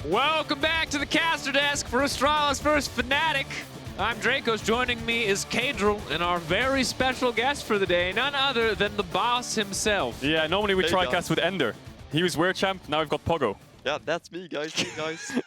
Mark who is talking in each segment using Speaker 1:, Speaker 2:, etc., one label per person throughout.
Speaker 1: Welcome back to the caster desk for Astralis vs Fnatic. I'm Dracos. Joining me is Kadril and our very special guest for the day, none other than the boss himself.
Speaker 2: Yeah, normally we try cast with Ender. He was Weird Champ, now we've got Pogo.
Speaker 3: Yeah, that's me, guys. Hey, guys.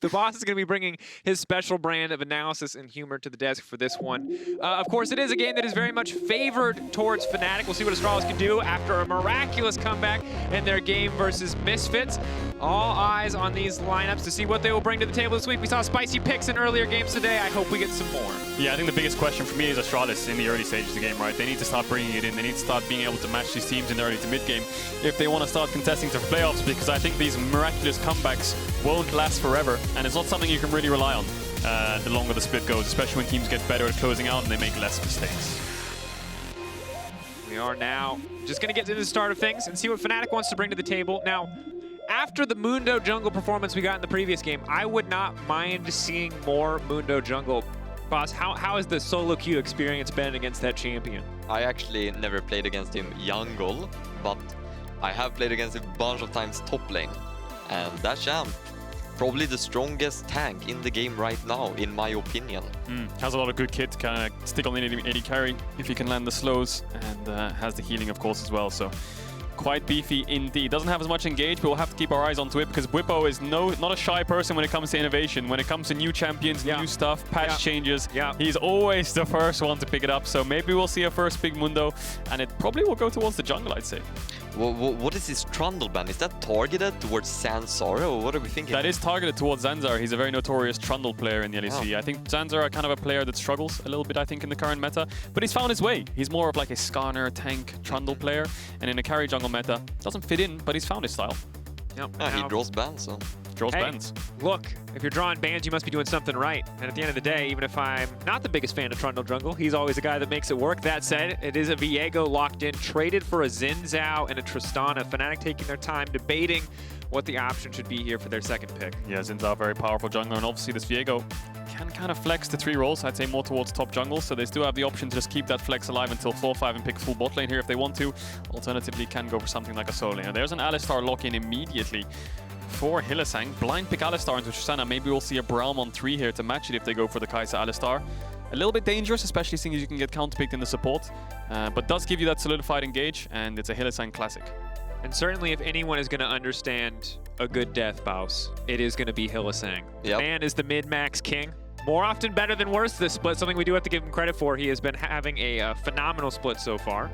Speaker 1: The boss is going to be bringing his special brand of analysis and humor to the desk for this one. Of course, it is a game that is very much favored towards Fnatic. We'll see what Astralis can do after a miraculous comeback in their game versus Misfits. All eyes on these lineups to see what they will bring to the table this week. We saw spicy picks in earlier games today. I hope we get some more.
Speaker 2: Yeah, I think the biggest question for me is Astralis in the early stages of the game, right? They need to start bringing it in. They need to start being able to match these teams in the early to mid game if they want to start contesting to playoffs, because I think these miraculous comebacks won't last forever, and it's not something you can really rely on the longer the split goes, especially when teams get better at closing out and they make less mistakes.
Speaker 1: We are now just going to get to the start of things and see what Fnatic wants to bring to the table. Now, after the Mundo jungle performance we got in the previous game, I would not mind seeing more Mundo jungle. Boss, how has the solo queue experience been against that champion?
Speaker 3: I actually never played against him jungle, but I have played against him a bunch of times top lane. And that champ, probably the strongest tank in the game right now, in my opinion.
Speaker 2: Has a lot of good kit, kind of stick on the AD carry if you can land the slows, and has the healing, of course, as well. So quite beefy indeed. Doesn't have as much engage, but we'll have to keep our eyes onto it because Bwipo is not a shy person when it comes to innovation. When it comes to new champions, new stuff, patch changes, he's always the first one to pick it up. So maybe we'll see a first big Mundo, and it probably will go towards the jungle, I'd say.
Speaker 3: What is his Trundle ban? Is that targeted towards Zanzarah, or what are we thinking?
Speaker 2: That is targeted towards Zanzarah. He's a very notorious Trundle player in the LEC. I think Zanzarah kind of a player that struggles a little bit, I think, in the current meta. But he's found his way. He's more of like a Skarner, tank, Trundle player. And in a carry jungle meta, doesn't fit in, but he's found his style.
Speaker 3: He draws bans, so...
Speaker 2: Draws bans.
Speaker 1: Look, if you're drawing bans, you must be doing something right. And at the end of the day, even if I'm not the biggest fan of Trundle jungle, he's always a guy that makes it work. That said, it is a Viego locked in, traded for a Zhao and a Tristana. Fnatic taking their time debating what the option should be here for their second pick.
Speaker 2: Yeah, Zhao, very powerful jungler, and obviously this Viego can kind of flex the 3 roles, I'd say more towards top jungle, so they still have the option to just keep that flex alive until floor 5 and pick full bot lane here if they want to. Alternatively, can go for something like a solo lane. And there's an Alistar lock-in immediately for Hylissang. Blind pick Alistar into Tristana. Maybe we'll see a Braum on 3 here to match it if they go for the Kai'Sa Alistar. A little bit dangerous, especially seeing as you can get counterpicked in the support, but does give you that solidified engage, and it's a Hylissang classic.
Speaker 1: And certainly if anyone is going to understand a good death boss, it is going to be Hylissang. The man is the mid-max king. More often better than worse this split, something we do have to give him credit for. He has been having a phenomenal split so far.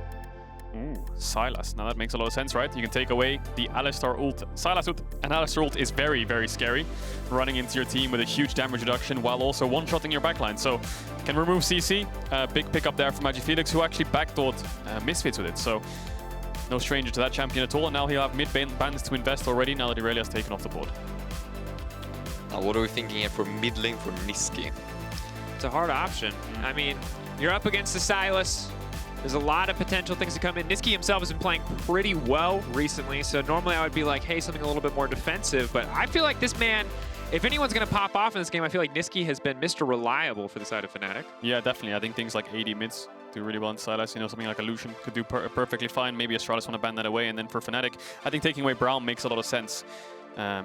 Speaker 2: Ooh, Sylas. Now that makes a lot of sense, right? You can take away the Alistar ult. Sylas ult and Alistar ult is very, very scary. Running into your team with a huge damage reduction while also one-shotting your backline. So can remove CC. Big pickup there for MagiFelix, who actually backdoored Misfits with it. So no stranger to that champion at all. And now he'll have mid-bans to invest already now that Irelia has taken off the board.
Speaker 3: Now what are we thinking here for mid lane for Nisqy?
Speaker 1: It's a hard option. I mean, you're up against the Sylas. There's a lot of potential things to come in. Nisqy himself has been playing pretty well recently, so normally I would be like, hey, something a little bit more defensive, but I feel like this man, if anyone's going to pop off in this game, I feel like Nisqy has been Mr. Reliable for the side of Fnatic.
Speaker 2: Yeah, definitely. I think things like AD mids do really well in Sylas. You know, something like a Lucian could do perfectly fine. Maybe Astralis want to ban that away, and then for Fnatic, I think taking away Braum makes a lot of sense. I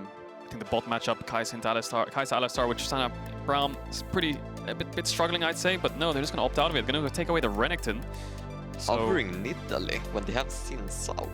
Speaker 2: think the bot matchup, Kai'Sa into Alistar, Kai'Sa Alistar, which Tristana Braum is a bit struggling, I'd say, but no, they're just going to opt out of it. They're going to take away the Renekton. So,
Speaker 3: covering Nidalee when they have Zhao.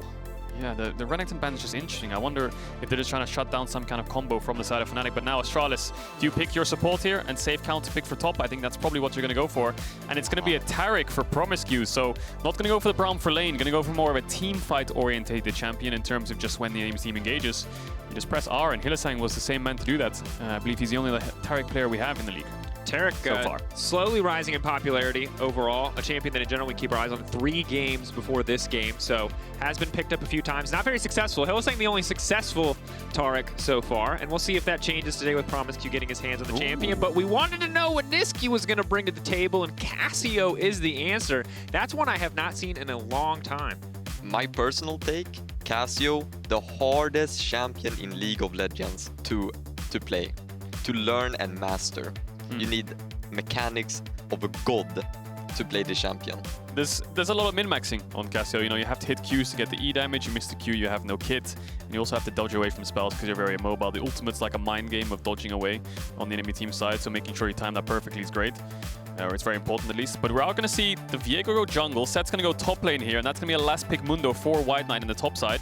Speaker 2: Yeah, the Renekton ban is just interesting. I wonder if they're just trying to shut down some kind of combo from the side of Fnatic. But now Astralis, do you pick your support here and save counter pick for top? I think that's probably what you're going to go for. And it's going to be a Taric for promisq. So not going to go for the Braum for lane. Going to go for more of a team fight orientated champion in terms of just when the team engages. You just press R, and Hylissang was the same man to do that. I believe he's the only Taric player we have in the league.
Speaker 1: Taric
Speaker 2: so far.
Speaker 1: Slowly rising in popularity overall. A champion that in general we keep our eyes on 3 games before this game, so has been picked up a few times. Not very successful. Hylissang the only successful Taric so far, and we'll see if that changes today with promisq getting his hands on the champion. But we wanted to know what Nisqy was going to bring to the table, and Cassio is the answer. That's one I have not seen in a long time.
Speaker 3: My personal take, Cassio, the hardest champion in League of Legends to play, to learn and master. You need mechanics of a god to play the champion.
Speaker 2: There's a lot of min-maxing on Cassio. You know, you have to hit Qs to get the E damage. You miss the Q, you have no kit. And you also have to dodge away from spells because you're very immobile. The ultimate's like a mind game of dodging away on the enemy team side, so making sure you time that perfectly is great. Or it's very important at least. But we're out going to see the Viego go jungle. Sett's going to go top lane here, and that's going to be a last pick Mundo for WhiteKnight in the top side,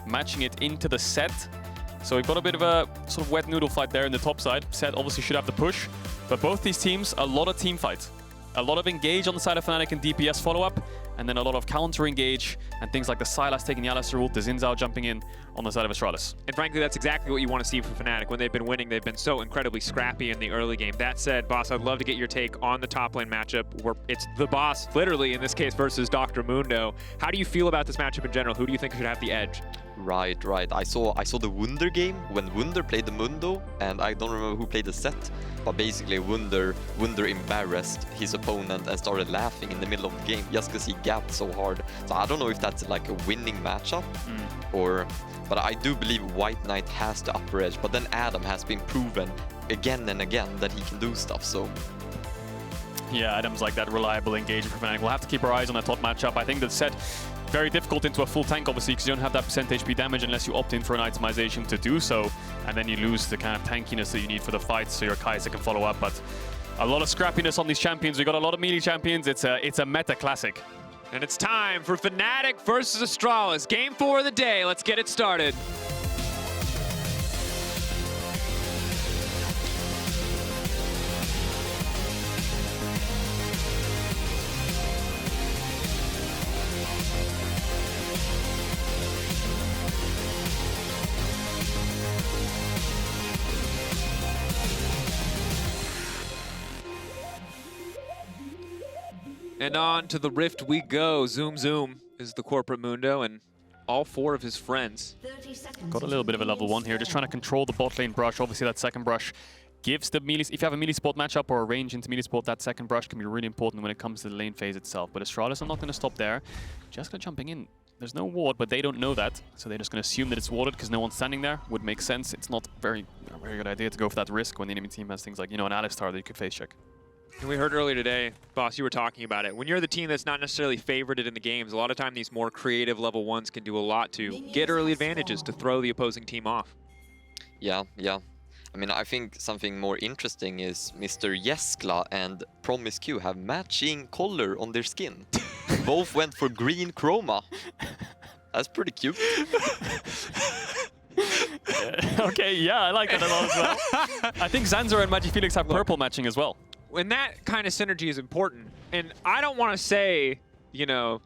Speaker 2: matching it into the Sett. So we've got a bit of a sort of wet noodle fight there in the top side. Sett obviously should have the push, but both these teams, a lot of team fight. A lot of engage on the side of Fnatic and DPS follow-up, and then a lot of counter-engage and things like the Sylas taking the Alistar ult, the Zhao jumping in on the side of Astralis.
Speaker 1: And frankly, that's exactly what you want to see from Fnatic. When they've been winning, they've been so incredibly scrappy in the early game. That said, Boss, I'd love to get your take on the top lane matchup, where it's the boss, literally, in this case, versus Dr. Mundo. How do you feel about this matchup in general? Who do you think should have the edge?
Speaker 3: Right. I saw the Wunder game when Wunder played the Mundo, and I don't remember who played the Sett, but basically Wunder embarrassed his opponent and started laughing in the middle of the game just because he gapped so hard. So I don't know if that's like a winning matchup, but I do believe WhiteKnight has the upper edge. But then Adam has been proven again and again that he can do stuff. So
Speaker 2: yeah, Adam's like that reliable engager for Fnatic. We'll have to keep our eyes on that top matchup. I think that Sett very difficult into a full tank, obviously, because you don't have that % HP damage unless you opt in for an itemization to do so, and then you lose the kind of tankiness that you need for the fight, so your Kai'Sa can follow up. But a lot of scrappiness on these champions. We got a lot of melee champions. It's a meta classic.
Speaker 1: And it's time for Fnatic versus Astralis. Game 4 of the day. Let's get it started. And on to the Rift we go. Zoom Zoom is the corporate Mundo, and all 4 of his friends.
Speaker 2: Got a little bit of a level 1 here, just trying to control the bot lane brush. Obviously that second brush gives the melee, if you have a melee support matchup or a range into melee support, that second brush can be really important when it comes to the lane phase itself. But Astralis are not going to stop there. Jeskla jumping in. There's no ward, but they don't know that, so they're just going to assume that it's warded because no one's standing there. Would make sense. It's not a very good idea to go for that risk when the enemy team has things like, you know, an Alistar that you could face check.
Speaker 1: And we heard earlier today, Boss, you were talking about it. When you're the team that's not necessarily favorited in the games, a lot of time these more creative level 1s can do a lot to get early advantages to throw the opposing team off.
Speaker 3: Yeah. I mean, I think something more interesting is Mr. Jeskla and promisq have matching color on their skin. Both went for green chroma. That's pretty cute.
Speaker 2: Okay, yeah, I like that a lot as well. I think Zanzarah and MagiFelix have purple matching as well.
Speaker 1: And that kind of synergy is important. And I don't want to say, you know,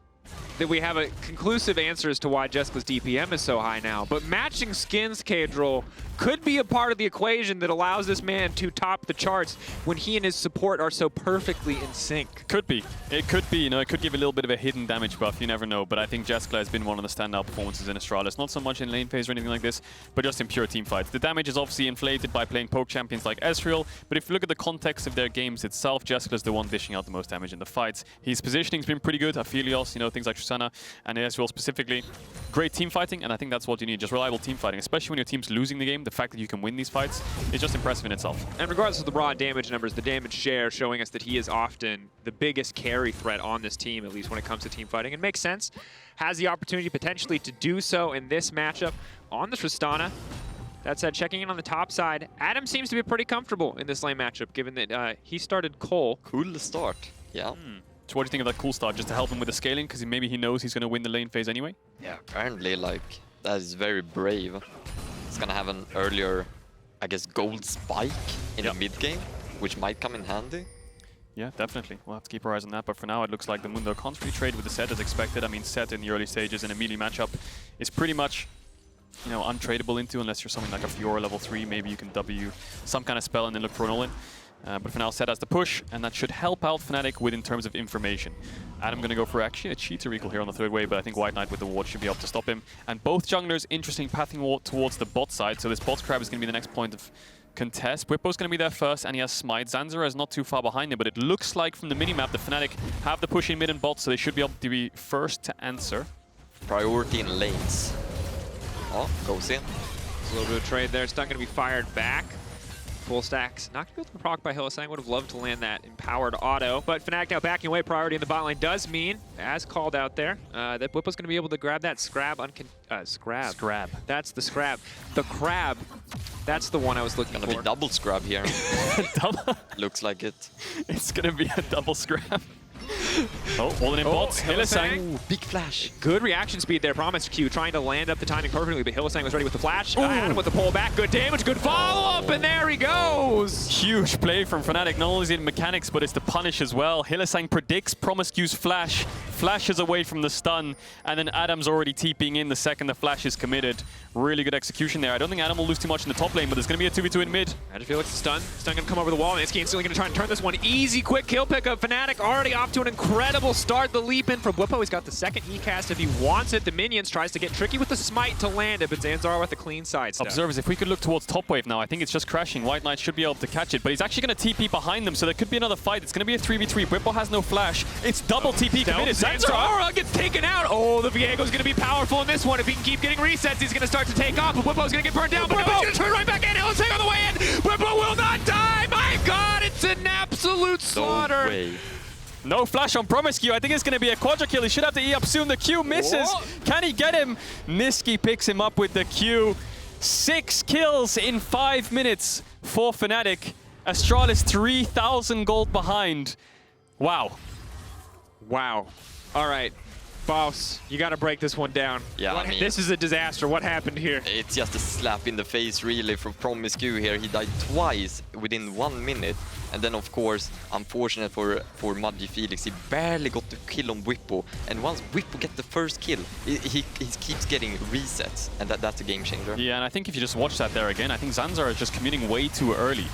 Speaker 1: that we have a conclusive answer as to why Jeskla's DPM is so high now, but matching skins, Kadril, could be a part of the equation that allows this man to top the charts when he and his support are so perfectly in sync.
Speaker 2: Could be. It could be, you know, it could give a little bit of a hidden damage buff, you never know, but I think Jeskla has been one of the standout performances in Astralis, not so much in lane phase or anything like this, but just in pure team fights. The damage is obviously inflated by playing poke champions like Ezreal, but if you look at the context of their games itself, Jeskla's the one dishing out the most damage in the fights. His positioning's been pretty good, Aphelios, you know, things like Tristana and Ezreal specifically. Great team fighting, and I think that's what you need, just reliable team fighting, especially when your team's losing the game. The fact that you can win these fights is just impressive in itself.
Speaker 1: And regardless of the raw damage numbers, the damage share showing us that he is often the biggest carry threat on this team, at least when it comes to team fighting. It makes sense. Has the opportunity potentially to do so in this matchup on the Tristana. That said, checking in on the top side, Adam seems to be pretty comfortable in this lane matchup, given that he started Cole.
Speaker 3: Cool start, yeah.
Speaker 2: So what do you think of that cool start, just to help him with the scaling, because maybe he knows he's going to win the lane phase anyway?
Speaker 3: Yeah, apparently, like, that is very brave. It's going to have an earlier, I guess, gold spike in the mid game, which might come in handy.
Speaker 2: Yeah, definitely. We'll have to keep our eyes on that, but for now it looks like the Mundo can't really trade with the Sett as expected. I mean, Sett in the early stages in a melee matchup is pretty much, you know, untradeable into, unless you're something like a Fiora level 3, maybe you can W some kind of spell and then look for an all-in. But for now, Sett has the push, and that should help out Fnatic with in terms of information. Adam gonna go for actually a cheater recall here on the third wave, but I think WhiteKnight with the ward should be able to stop him. And both junglers, interesting pathing towards the bot side, so this bot grab is gonna be the next point of contest. Bwipo's gonna be there first, and he has Smite. Zanzarah is not too far behind him, but it looks like from the minimap, the Fnatic have the push in mid and bot, so they should be able to be first to answer.
Speaker 3: Priority in lanes. Oh, goes in.
Speaker 1: A little bit of trade there. It's not going to be fired back. full stacks. Not going to be able to be proc by Hylissang. Would have loved to land that empowered auto. But Fnatic now backing away. Priority in the bot lane does mean, as called out there, that Bwipo's going to be able to grab that scrab. Scrab. That's the scrab. The crab. That's the one I was looking for.
Speaker 3: Gonna be double scrab here.
Speaker 2: Double?
Speaker 3: Looks like it.
Speaker 2: It's gonna be a double scrap. Oh, all in bots. Hylissang.
Speaker 3: Big flash.
Speaker 1: Good reaction speed there. promisq trying to land up the timing perfectly, but Hylissang was ready with the flash. Adam with the pull back. Good damage, good follow-up, and there he goes.
Speaker 2: Huge play from Fnatic. Not only is it mechanics, but it's the punish as well. Hylissang predicts promisq's flash, flashes away from the stun, and then Adam's already TPing in the second the flash is committed. Really good execution there. I don't think Adam will lose too much in the top lane, but there's going to be a 2v2 in mid.
Speaker 1: MagiFelix stun. Stun going to come over the wall. Nisqy instantly going to try and turn this one. Easy, quick kill pickup. Fnatic already off to an incredible start. The leap in from Bwipo. He's got the second E-cast if he wants it. The minions tries to get tricky with the smite to land it, but Zanzarah with the clean side step.
Speaker 2: Observers, if we could look towards top wave now, I think it's just crashing. WhiteKnight should be able to catch it, but he's actually going to TP behind them, so there could be another fight. It's going to be a 3v3. Bwipo has no flash. It's double TP committed.
Speaker 1: Zanzarah gets taken out. Oh, the Viego's going to be powerful in this one. If he can keep getting resets, he's going to start to take off, but Bwipo's going to get burned down. But no, he's going to turn right back in. Hylissang on the way in. Bwipo will not die. My God, it's an absolute slaughter.
Speaker 3: No way.
Speaker 2: No flash on promisq. I think it's going to be a quadra kill. He should have to E up soon. The Q misses. Whoa. Can he get him? Nisqy picks him up with the Q. 6 kills in 5 minutes for Fnatic. Astralis 3,000 gold behind. Wow.
Speaker 1: Wow. All right. Boss, you got to break this one down.
Speaker 3: Yeah, I mean,
Speaker 1: this is a disaster. What happened here?
Speaker 3: It's just a slap in the face, really, from promisq here. He died twice within 1 minute. And then, of course, unfortunate for MagiFelix, he barely got the kill on Bwipo. And once Bwipo gets the first kill, he keeps getting resets. And that's a game changer.
Speaker 2: Yeah, and I think if you just watch that there again, I think Zanzarah is just commuting way too early.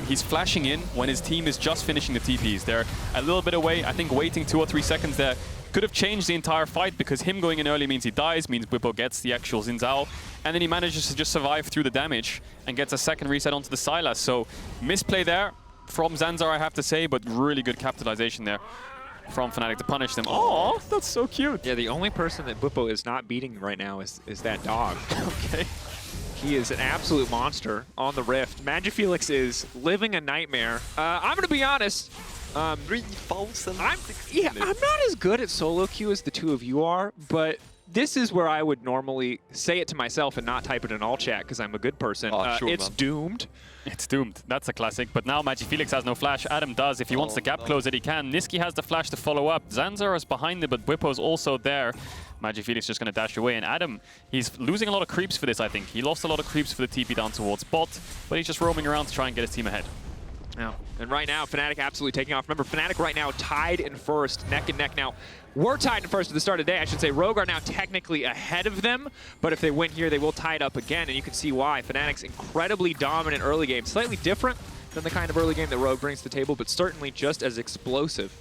Speaker 2: He's flashing in when his team is just finishing the TPs. They're a little bit away. I think waiting 2 or 3 seconds there could have changed the entire fight, because him going in early means he dies, means Bwipo gets the actual Zhao, and then he manages to just survive through the damage and gets a second reset onto the Sylas. So misplay there from Zanzarah, I have to say, but really good capitalization there from Fnatic to punish them. Oh, that's so cute.
Speaker 1: Yeah, the only person that Bwipo is not beating right now is that dog.
Speaker 2: Okay.
Speaker 1: He is an absolute monster on the Rift. MagiFelix is living a nightmare. I'm going to be honest.
Speaker 3: 3,000.
Speaker 1: I'm not as good at solo queue as the two of you are, but this is where I would normally say it to myself and not type it in all chat because I'm a good person.
Speaker 3: Sure,
Speaker 1: it's
Speaker 3: man.
Speaker 1: doomed.
Speaker 2: It's doomed. That's a classic. But now MagiFelix has no flash. Adam does. If he wants to gap close it, he can. Nisqy has the flash to follow up. Zanzarah is behind it, but Bwipo's also there. MagiFelix just going to dash away. And Adam, he's losing a lot of creeps for this, I think. He lost a lot of creeps for the TP down towards bot, but he's just roaming around to try and get his team ahead.
Speaker 1: Yeah. And right now, Fnatic absolutely taking off. Remember, Fnatic right now tied in first, neck and neck. Now, we're tied in first at the start of the day. I should say Rogue are now technically ahead of them, but if they win here, they will tie it up again, and you can see why. Fnatic's incredibly dominant early game. Slightly different than the kind of early game that Rogue brings to the table, but certainly just as explosive.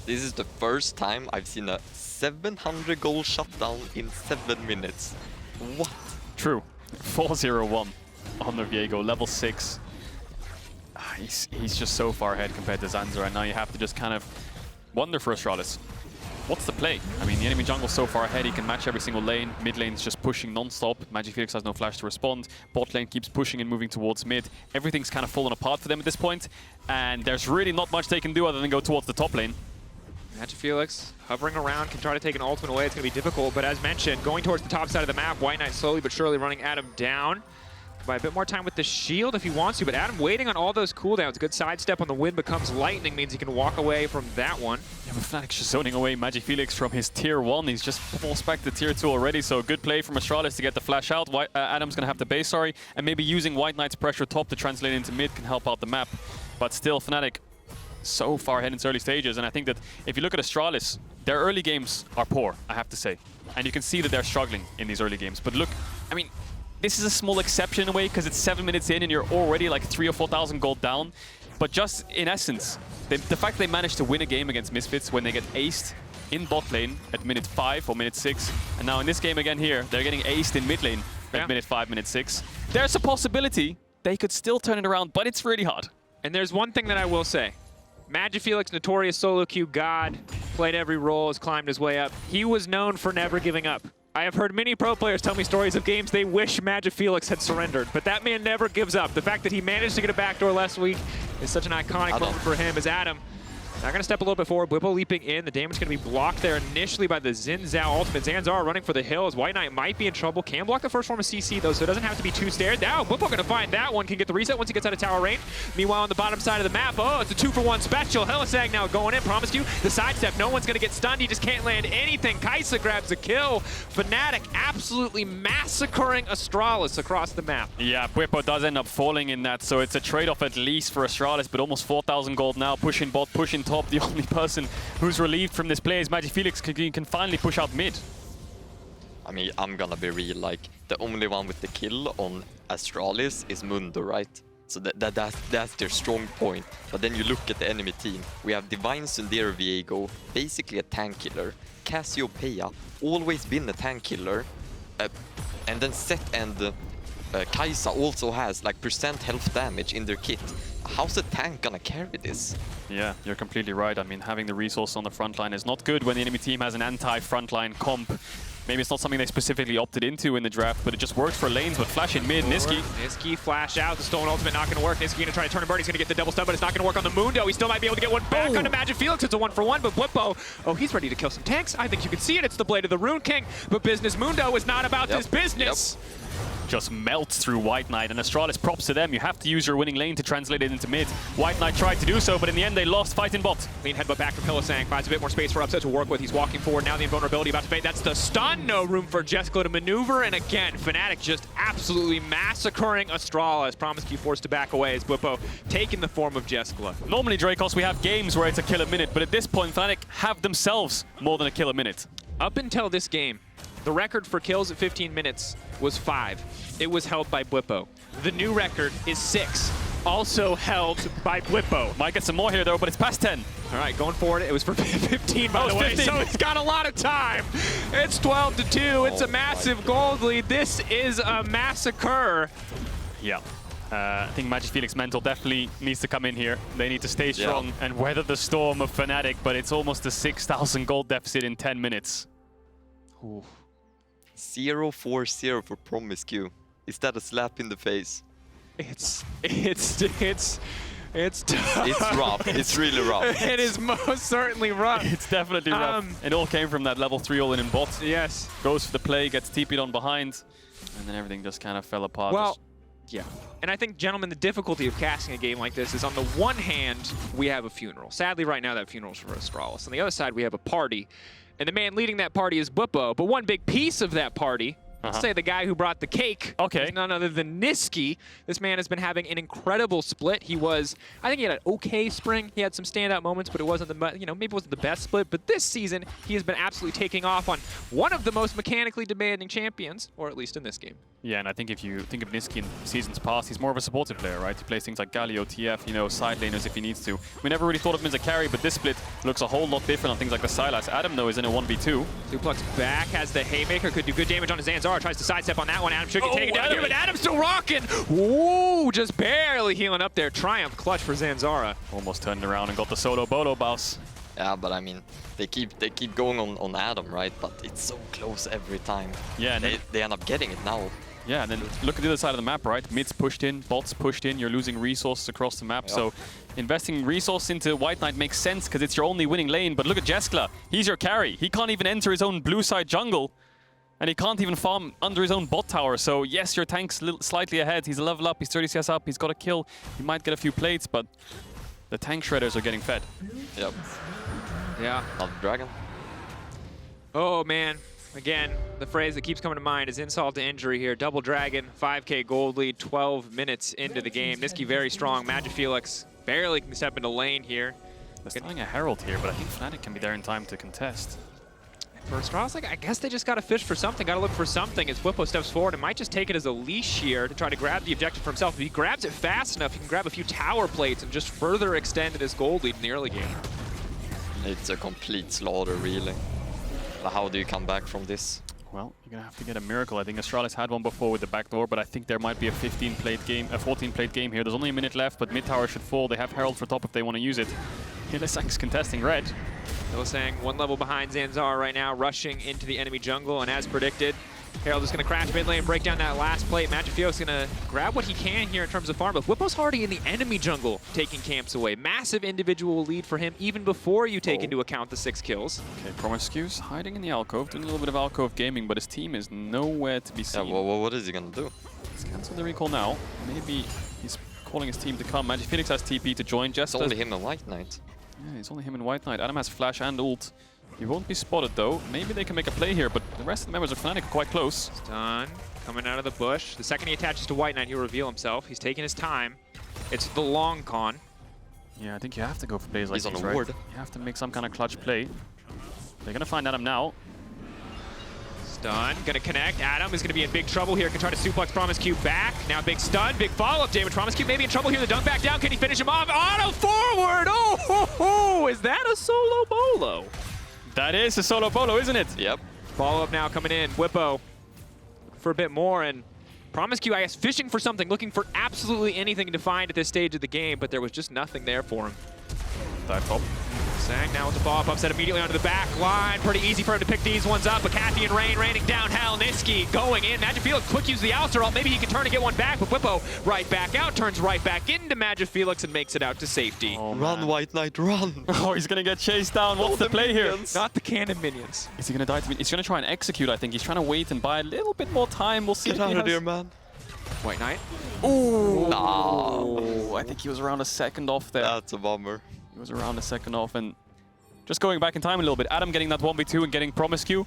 Speaker 3: This is the first time I've seen a 700 goal shutdown in 7 minutes. What?
Speaker 2: True. 4-0-1 on the Viego, level 6. He's just so far ahead compared to Zanzarah, and now you have to just kind of wonder for Astralis. What's the play? I mean, the enemy jungle's so far ahead, he can match every single lane. Mid lane's just pushing non-stop. MagiFelix has no flash to respond. Bot lane keeps pushing and moving towards mid. Everything's kind of fallen apart for them at this point, and there's really not much they can do other than go towards the top lane.
Speaker 1: MagiFelix hovering around, can try to take an ultimate away. It's going to be difficult, but as mentioned, going towards the top side of the map, WhiteKnight slowly but surely running Adam down. By a bit more time with the shield if he wants to, but Adam waiting on all those cooldowns. Good sidestep on the wind becomes lightning, means he can walk away from that one.
Speaker 2: Yeah, but Fnatic's just zoning away MagiFelix from his tier 1. He's just forced back to tier 2 already, so good play from Astralis to get the flash out. Adam's going to have the base, and maybe using WhiteKnight's pressure top to translate into mid can help out the map. But still, Fnatic so far ahead in its early stages, and I think that if you look at Astralis, their early games are poor, I have to say. And you can see that they're struggling in these early games. But look, I mean, this is a small exception in a way, because it's 7 minutes in and you're already like 3,000 or 4,000 gold down. But just in essence, the fact they managed to win a game against Misfits when they get aced in bot lane at minute 5 or minute 6, and now in this game again here, they're getting aced in mid lane at minute 5, minute 6. There's a possibility they could still turn it around, but it's really hard.
Speaker 1: And there's one thing that I will say. MagiFelix, notorious solo queue god, played every role, has climbed his way up. He was known for never giving up. I have heard many pro players tell me stories of games they wish MagiFelix had surrendered, but that man never gives up. The fact that he managed to get a backdoor last week is such an iconic moment for him as Adam. Now going to step a little bit forward. Bwipo leaping in. The damage going to be blocked there initially by the Zhao ultimate. Zanzarah running for the hills. WhiteKnight might be in trouble. Can block the first form of CC though, so it doesn't have to be too stared. Now Bwipo going to find that one. Can get the reset once he gets out of tower range. Meanwhile, on the bottom side of the map, oh, it's a 2-for-1 special. Hylissang now going in. Promisq, the sidestep. No one's going to get stunned. He just can't land anything. Kai'Sa grabs a kill. Fnatic absolutely massacring Astralis across the map.
Speaker 2: Yeah, Bwipo does end up falling in that, so it's a trade-off at least for Astralis, but almost 4,000 gold now. Pushing bot, pushing top. The only person who's relieved from this play is MagiFelix. Can finally push out mid.
Speaker 3: I mean, I'm gonna be real, like, the only one with the kill on Astralis is Mundo, right? So that's their strong point. But then you look at the enemy team. We have Divine Sundero Viego, basically a tank killer. Cassiopeia, always been a tank killer. And then Sett and Kai'Sa also has like % health damage in their kit. How's the tank gonna carry this?
Speaker 2: Yeah, you're completely right. I mean, having the resource on the front line is not good when the enemy team has an anti-frontline comp. Maybe it's not something they specifically opted into in the draft, but it just works for lanes. But flash in mid,
Speaker 1: Nisqy flash out. The stolen ultimate not going to work. Nisqy going to try to turn a bird. He's going to get the double stun, but it's not going to work on the Mundo. He still might be able to get one back onto MagiFelix. It's a 1-for-1, but Bwipo, oh, he's ready to kill some tanks. I think you can see it. It's the Blade of the Rune King, but Business Mundo is not about this business.
Speaker 2: Just melts through WhiteKnight, and Astralis, props to them. You have to use your winning lane to translate it into mid. WhiteKnight tried to do so, but in the end they lost. Fight in bot.
Speaker 1: Clean headbutt back from Hylissang. Finds a bit more space for Upset to work with. He's walking forward. Now the invulnerability about to fade. That's the stun. No room for Jeskla to maneuver. And again, Fnatic just absolutely massacring Astralis. promisq forced to back away as Bwipo taking the form of Jeskla.
Speaker 2: Normally, Dracos, we have games where it's a kill a minute, but at this point, Fnatic have themselves more than a kill a minute.
Speaker 1: Up until this game, the record for kills at 15 minutes was 5. It was held by Bwipo. The new record is 6, also held by Bwipo.
Speaker 2: Might get some more here though, but it's past 10.
Speaker 1: All right, going forward, it was for 15 by the way,
Speaker 2: 15.
Speaker 1: so it's got a lot of time. It's 12-2, it's a massive gold lead. This is a massacre.
Speaker 2: Yeah. I think MagiFelix mental definitely needs to come in here. They need to stay strong and weather the storm of Fnatic, but it's almost a 6,000 gold deficit in 10 minutes.
Speaker 1: Ooh.
Speaker 3: 0-4-0 for promisq. Is that a slap in the face?
Speaker 1: It's tough.
Speaker 3: It's rough. It's really rough.
Speaker 1: It is most certainly rough.
Speaker 2: It's definitely rough. It all came from that level 3 all-in bot.
Speaker 1: Yes.
Speaker 2: Goes for the play, gets TP'd on behind, and then everything just kind of fell apart.
Speaker 1: Well, yeah. And I think, gentlemen, the difficulty of casting a game like this is on the one hand, we have a funeral. Sadly, right now, that funeral's for Astralis. On the other side, we have a party. And the man leading that party is Bwipo. But one big piece of that party, let's say the guy who brought the cake, is none other than Nisqy. This man has been having an incredible split. He was, I think he had an okay spring. He had some standout moments, but it wasn't the, maybe it wasn't the best split. But this season, he has been absolutely taking off on one of the most mechanically demanding champions, or at least in this game.
Speaker 2: Yeah, and I think if you think of Nisqy in seasons past, he's more of a supportive player, right? He plays things like Galio, TF, side laners if he needs to. We never really thought of him as a carry, but this split looks a whole lot different on things like the Sylas. Adam, though, is in a 1v2.
Speaker 1: Suplex back, has the Haymaker, could do good damage on his Zanzarah, tries to sidestep on that one. Adam should get taken down here, but Adam's still rocking! Ooh, just barely healing up there. Triumph clutch for Zanzarah.
Speaker 2: Almost turned around and got the solo bolo boss.
Speaker 3: Yeah, but I mean, they keep going on Adam, right? But it's so close every time. Yeah, and they end up getting it now.
Speaker 2: Yeah, and then look at the other side of the map, right? Mid's pushed in, bots pushed in, you're losing resources across the map. So investing resource into WhiteKnight makes sense because it's your only winning lane. But look at Jeskla, he's your carry. He can't even enter his own blue side jungle. And he can't even farm under his own bot tower. So yes, your tank's slightly ahead. He's a level up, he's 30 CS up, he's got a kill. He might get a few plates, but the tank shredders are getting fed.
Speaker 3: Yep.
Speaker 1: Yeah.
Speaker 3: Not dragon.
Speaker 1: Oh man. Again, the phrase that keeps coming to mind is insult to injury here. Double Dragon, 5K gold lead, 12 minutes into the game. Nisqy very strong. MagiFelix barely can step into lane here.
Speaker 2: They're starting a Herald here, but I think Fnatic can be there in time to contest.
Speaker 1: For Astralis, I guess they just got to fish for something, got to look for something as Bwipo steps forward and might just take it as a leash here to try to grab the objective for himself. If he grabs it fast enough, he can grab a few tower plates and just further extend this gold lead in the early game.
Speaker 3: It's a complete slaughter, really. How do you come back from this?
Speaker 2: Well, you're going to have to get a miracle. I think Astralis had one before with the backdoor, but I think there might be a 14-plate game here. There's only a minute left, but mid tower should fall. They have Herald for top if they want to use it. Hylissang's contesting red.
Speaker 1: Hylissang 1 level behind Zanzarah right now, rushing into the enemy jungle, and as predicted, Herald is going to crash mid lane, break down that last plate. MagiFelix is going to grab what he can here in terms of farm, but Bwipo's already in the enemy jungle, taking camps away. Massive individual lead for him, even before you take into account the 6 kills.
Speaker 2: Okay, promisq's hiding in the alcove, doing a little bit of alcove gaming, but his team is nowhere to be seen.
Speaker 3: Yeah, well, what is he going to do?
Speaker 2: Let's cancel the recall now. Maybe he's calling his team to come. MagiFelix has TP to join.
Speaker 3: It's only him and WhiteKnight.
Speaker 2: Yeah, it's only him and WhiteKnight. Adam has flash and ult. He won't be spotted though. Maybe they can make a play here, but the rest of the members of Fnatic are quite close.
Speaker 1: Stun coming out of the bush. The second he attaches to WhiteKnight, he'll reveal himself. He's taking his time. It's the long con.
Speaker 2: Yeah, I think you have to go for plays like
Speaker 3: He's
Speaker 2: these,
Speaker 3: on a
Speaker 2: right?
Speaker 3: ward.
Speaker 2: You have to make some kind of clutch play. They're gonna find Adam now.
Speaker 1: Stun, gonna connect. Adam is gonna be in big trouble here. Can try to suplex promisq back. Now big stun, big follow-up damage. promisq maybe in trouble here. The dunk back down. Can he finish him off? Auto forward! Oh, ho, ho. Is that a solo bolo?
Speaker 2: That is a solo bolo, isn't it?
Speaker 3: Yep.
Speaker 1: Follow-up now coming in. Bwipo for a bit more, and promisq, I guess, fishing for something, looking for absolutely anything to find at this stage of the game, but there was just nothing there for him.
Speaker 2: Dive top.
Speaker 1: Sang now with the follow-up upset immediately onto the back line. Pretty easy for him to pick these ones up, but Kathy and Rain raining down hell. Nisqy going in. MagiFelix quick use the Alistar ult. Maybe he can turn and get one back, but Bwipo right back out, turns right back into MagiFelix and makes it out to safety.
Speaker 2: Oh,
Speaker 3: Run, WhiteKnight, run!
Speaker 2: Oh, he's gonna get chased down. What's the play here?
Speaker 1: Not the cannon minions.
Speaker 2: Is he gonna die to me? He's gonna try and execute, I think. He's trying to wait and buy a little bit more time. We'll see.
Speaker 3: Get out of there, man.
Speaker 1: WhiteKnight.
Speaker 2: Ooh.
Speaker 3: No.
Speaker 2: I think he was around a second off there.
Speaker 3: That's a bummer.
Speaker 2: He was around a second off, and just going back in time a little bit, Adam getting that 1v2 and getting promisq.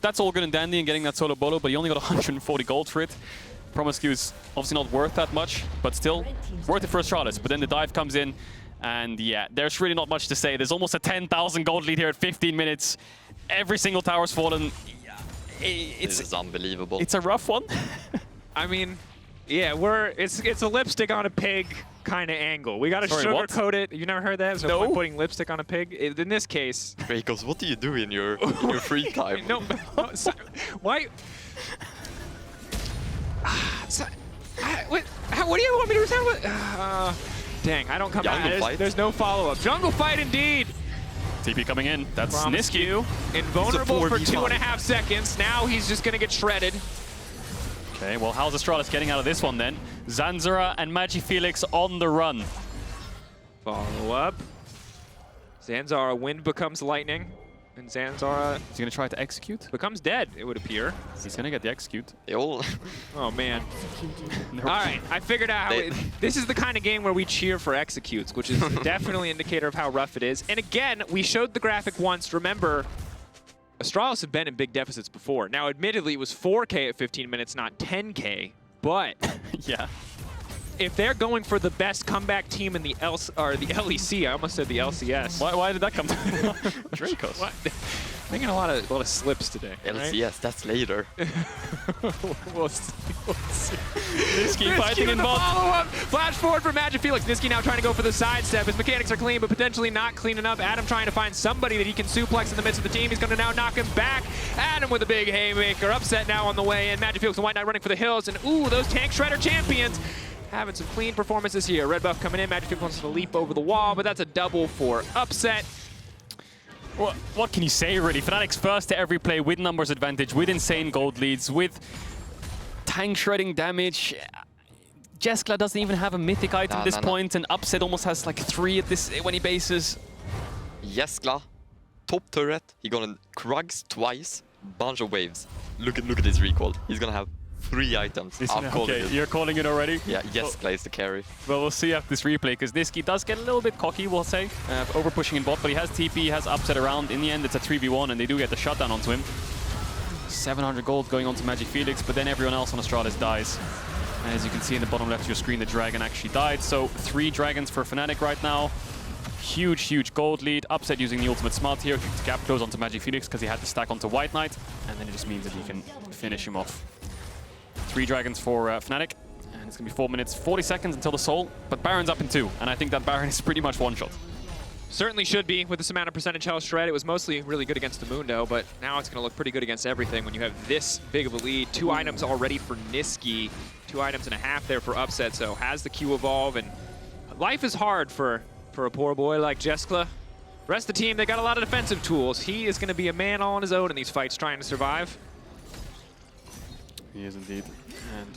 Speaker 2: That's all good and dandy and getting that solo bolo, but he only got 140 gold for it. promisq is obviously not worth that much, but still worth it for Astralis. But then the dive comes in, and yeah, there's really not much to say. There's almost a 10,000 gold lead here at 15 minutes. Every single tower's fallen.
Speaker 3: This is unbelievable.
Speaker 2: It's a rough one.
Speaker 1: I mean, yeah, it's a lipstick on a pig kind of angle. We got to sugarcoat it. You never heard that? So
Speaker 2: No.
Speaker 1: like putting lipstick on a pig. In this case,
Speaker 3: Dracos, what do you do in your free time?
Speaker 1: no, why? What do you want me to sound with? Dang, I don't come
Speaker 3: Jungle
Speaker 1: back.
Speaker 3: fight?
Speaker 1: There's no follow-up. Jungle fight indeed.
Speaker 2: TP coming in. That's
Speaker 1: promisq,
Speaker 2: Nisqy.
Speaker 1: invulnerable for
Speaker 3: 4v1.
Speaker 1: 2.5 seconds. Now he's just gonna get shredded.
Speaker 2: Okay, well, how's Astralis getting out of this one then? Zanzarah and MagiFelix on the run.
Speaker 1: Follow up. Zanzarah, wind becomes lightning, and Zanzarah
Speaker 2: Is he gonna try to execute?
Speaker 1: becomes dead, it would appear.
Speaker 2: He's gonna get the execute.
Speaker 3: They all...
Speaker 1: Oh man.
Speaker 2: No.
Speaker 1: All right, I figured out how this is the kind of game where we cheer for executes, which is definitely an indicator of how rough it is. And again, we showed the graphic once. Remember, Astralis had been in big deficits before. Now, admittedly, it was 4K at 15 minutes, not 10K. But
Speaker 2: Yeah.
Speaker 1: if they're going for the best comeback team in the LEC, I almost said the LCS.
Speaker 2: Why did that come to Dracos?
Speaker 1: What? Making a lot of slips today.
Speaker 3: LCS, that's later.
Speaker 1: We'll see.
Speaker 2: Nisqy fighting in bot.
Speaker 1: Follow-up. Flash forward for MagiFelix. Nisqy now trying to go for the sidestep. His mechanics are clean, but potentially not clean enough. Adam trying to find somebody that he can suplex in the midst of the team. He's going to now knock him back. Adam with a big haymaker. Upset now on the way in. MagiFelix and WhiteKnight running for the hills. And ooh, those tank shredder champions having some clean performances here. Red buff coming in. MagiFelix wants to leap over the wall, but that's a double for upset.
Speaker 2: What can you say, really? Fnatic's first to every play with numbers advantage, with insane gold leads, with tank shredding damage. Jeskla doesn't even have a mythic item at this point, and Upset almost has like 3 at this when he bases.
Speaker 3: Jeskla, top turret. He gonna Krugs twice, bunch of waves. Look at his recall. He's gonna have 3 items. I'm calling
Speaker 2: Okay,
Speaker 3: it.
Speaker 2: you're calling it already?
Speaker 3: Yeah, Jeskla is the carry.
Speaker 2: Well, we'll see after this replay, because Nisqy does get a little bit cocky, we'll say. Over pushing in bot, but he has TP, he has Upset around. In the end, it's a 3v1, and they do get the shutdown onto him. 700 gold going on to MagiFelix, but then everyone else on Astralis dies. And as you can see in the bottom left of your screen, the dragon actually died. So 3 dragons for Fnatic right now. Huge gold lead. Upset using the ultimate smart here to gap close onto MagiFelix because he had to stack onto WhiteKnight, and then it just means that he can finish him off. 3 dragons for Fnatic, and it's going to be 4 minutes, 40 seconds until the soul, but Baron's up in 2, and I think that Baron is pretty much one-shot.
Speaker 1: Certainly should be with this amount of percentage health shred. It was mostly really good against the Mundo, but now it's going to look pretty good against everything when you have this big of a lead. 2 items already for Nisqy, 2.5 items there for Upset, so has the Q evolve, and life is hard for a poor boy like Jeskla. The rest of the team, they got a lot of defensive tools. He is going to be a man all on his own in these fights trying to survive.
Speaker 2: He is indeed. And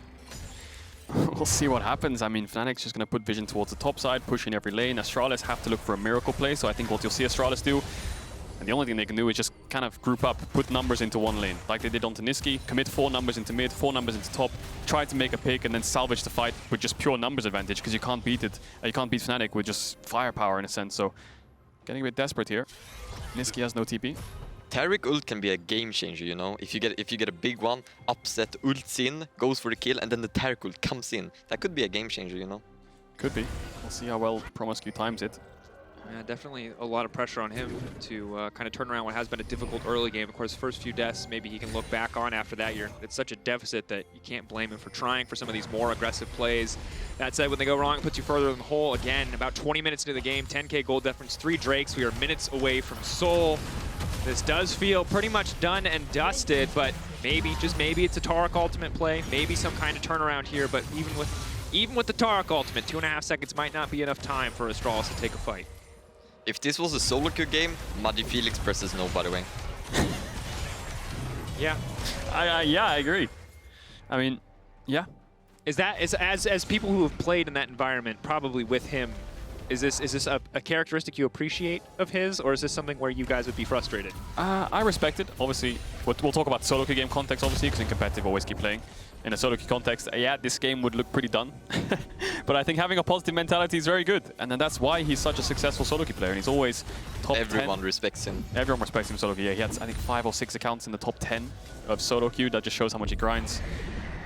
Speaker 2: we'll see what happens. I mean, Fnatic's just going to put vision towards the top side, pushing every lane. Astralis have to look for a miracle play, so I think what you'll see Astralis do, and the only thing they can do is just kind of group up, put numbers into one lane, like they did onto Nisqy, commit 4 numbers into mid, 4 numbers into top, try to make a pick, and then salvage the fight with just pure numbers advantage, because you can't beat it. You can't beat Fnatic with just firepower in a sense, so getting a bit desperate here. Nisqy has no TP.
Speaker 3: Taric ult can be a game changer, you know. If you get a big one, upset, ults in, goes for the kill, and then the Taric ult comes in. That could be a game changer, you know.
Speaker 2: Could be. We'll see how well promisq times it.
Speaker 1: Yeah, definitely a lot of pressure on him to kind of turn around what has been a difficult early game. Of course, first few deaths, maybe he can look back on after that. It's such a deficit that you can't blame him for trying for some of these more aggressive plays. That said, when they go wrong, it puts you further in the hole. Again, about 20 minutes into the game, 10k gold difference, 3 Drakes. We are minutes away from Soul. This does feel pretty much done and dusted, but maybe, just maybe, it's a Taric ultimate play. Maybe some kind of turnaround here, but even with the Taric ultimate, 2.5 seconds might not be enough time for Astralis to take a fight.
Speaker 3: If this was a solo queue game, MagiFelix presses no, by the way.
Speaker 1: Yeah.
Speaker 2: Yeah, I agree. I mean, yeah.
Speaker 1: As people who have played in that environment, probably with him, is this a characteristic you appreciate of his, or is this something where you guys would be frustrated?
Speaker 2: I respect it. Obviously, we'll talk about solo queue game context, obviously, because in competitive, always keep playing. In a solo queue context, yeah, this game would look pretty done. But I think having a positive mentality is very good. And then that's why he's such a successful solo queue player. And he's always top 10.
Speaker 3: Everyone respects him.
Speaker 2: Everyone respects him solo queue. Yeah, he had, I think, 5 or 6 accounts in the top 10 of solo queue. That just shows how much he grinds.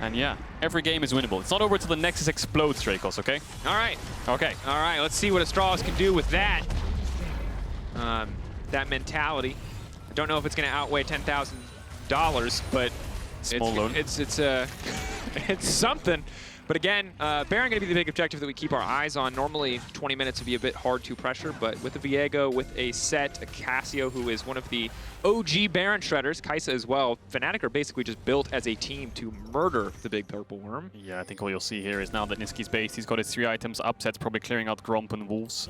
Speaker 2: And yeah, every game is winnable. It's not over till the Nexus explodes, Dracos, okay?
Speaker 1: All right.
Speaker 2: Okay.
Speaker 1: All right, let's see what Astralis can do with that. That mentality. I don't know if it's going to outweigh $10,000, but it's something. But again, Baron going to be the big objective that we keep our eyes on. Normally, 20 minutes would be a bit hard to pressure, but with a Viego, with a Sett, a Cassio, who is one of the OG Baron shredders, Kai'Sa as well, Fnatic are basically just built as a team to murder the big purple worm.
Speaker 2: Yeah, I think all you'll see here is now that Nisqy's base, he's got his 3 items. Upset's probably clearing out Gromp and Wolves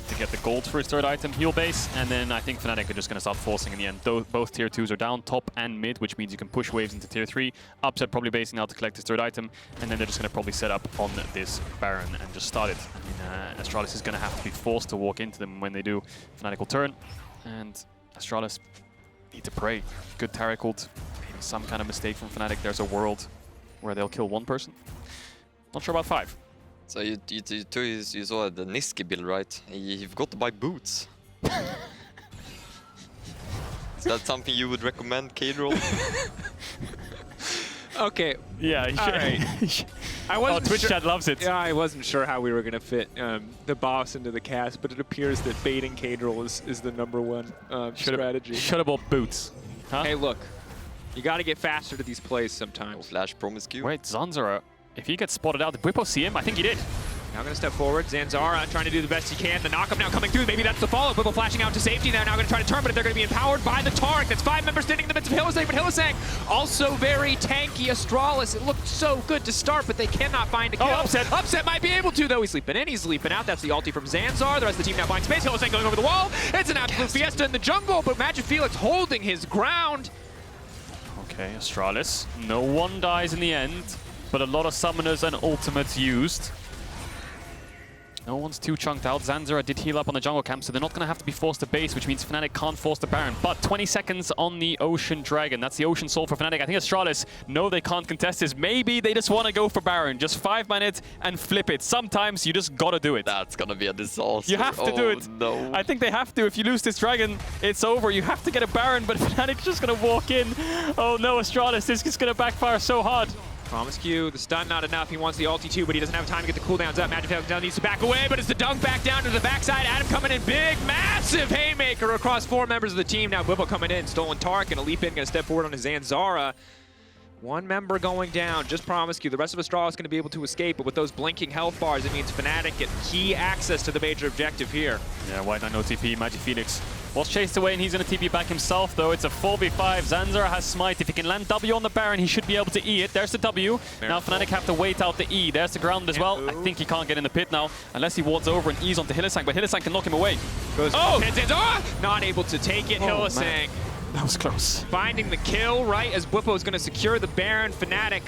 Speaker 2: to get the gold for his 3rd item, heal base, and then I think Fnatic are just going to start forcing in the end. Both tier 2s are down, top and mid, which means you can push waves into tier 3. Upset probably basing out to collect his 3rd item, and then they're just going to probably set up on this Baron and just start it. I mean, Astralis is going to have to be forced to walk into them when they do. Fnatic will turn, and Astralis need to pray. Good Taric ult, maybe some kind of mistake from Fnatic. There's a world where they'll kill 1 person. Not sure about 5.
Speaker 3: So you saw the Nisqy build, right? You've got to buy boots. Is that something you would recommend, K-Roll?
Speaker 1: Okay.
Speaker 2: Yeah,
Speaker 1: all right. I wasn't
Speaker 2: Twitch
Speaker 1: sure,
Speaker 2: chat loves it.
Speaker 1: Yeah, I wasn't sure how we were going to fit the boss into the cast, but it appears that baiting K-Roll is the #1 strategy.
Speaker 2: Should have bought boots. Huh?
Speaker 1: Hey, look. You got to get faster to these plays sometimes.
Speaker 3: Flash promisq.
Speaker 2: Wait, Zanzarah, if he gets spotted out, did Bwipo see him? I think he did.
Speaker 1: Now going to step forward. Zanzarah trying to do the best he can. The knockup now coming through. Maybe that's the follow-up. Bwipo flashing out to safety. They're now going to try to turn, but they're going to be empowered by the Taric. That's 5 members standing in the midst of Hylissang, but Hylissang also very tanky. Astralis, it looked so good to start, but they cannot find a kill.
Speaker 2: Oh, Upset.
Speaker 1: Upset might be able to, though. He's sleeping in. He's sleeping out. That's the ulti from Zanzarah. The rest of the team now buying space. Hylissang going over the wall. It's an absolute fiesta in the jungle, but MagiFelix holding his ground.
Speaker 2: Okay, Astralis. No one dies in the end, but a lot of summoners and ultimates used. No one's too chunked out. Zanzarah did heal up on the jungle camp, so they're not going to have to be forced to base, which means Fnatic can't force the Baron. But 20 seconds on the Ocean Dragon. That's the Ocean Soul for Fnatic. I think Astralis, no, they can't contest this. Maybe they just want to go for Baron. Just 5 minutes and flip it. Sometimes you just got to do it.
Speaker 3: That's going to be a disaster.
Speaker 2: You have to do it.
Speaker 3: No.
Speaker 2: I think they have to. If you lose this Dragon, it's over. You have to get a Baron, but Fnatic's just going to walk in. Oh no, Astralis, this is going to backfire so hard.
Speaker 1: promisq, the stun not enough. He wants the ulti too, but he doesn't have time to get the cooldowns up. MagiFelix now needs to back away, but it's the dunk back down to the backside. Adam coming in big, massive haymaker across 4 members of the team. Now Bwipo coming in, stolen Taric, gonna leap in, gonna step forward on his Zanzarah. 1 member going down, just promisq. The rest of Astralis is going to be able to escape, but with those blinking health bars, it means Fnatic get key access to the major objective here.
Speaker 2: Yeah, WhiteKnight no TP, MagiFelix Was chased away and he's going to TP back himself though. It's a 4v5. Zanzarah has Smite. If he can land W on the Baron, he should be able to E it. There's the W. Now Fnatic have to wait out the E. There's the ground as well. I think he can't get in the pit now unless he wards over and E's onto Hylissang, but Hylissang can knock him away.
Speaker 1: Goes not able to take it. Hylissang.
Speaker 2: That was close.
Speaker 1: Finding the kill, right, as Bwipo is going to secure the Baron. Fnatic.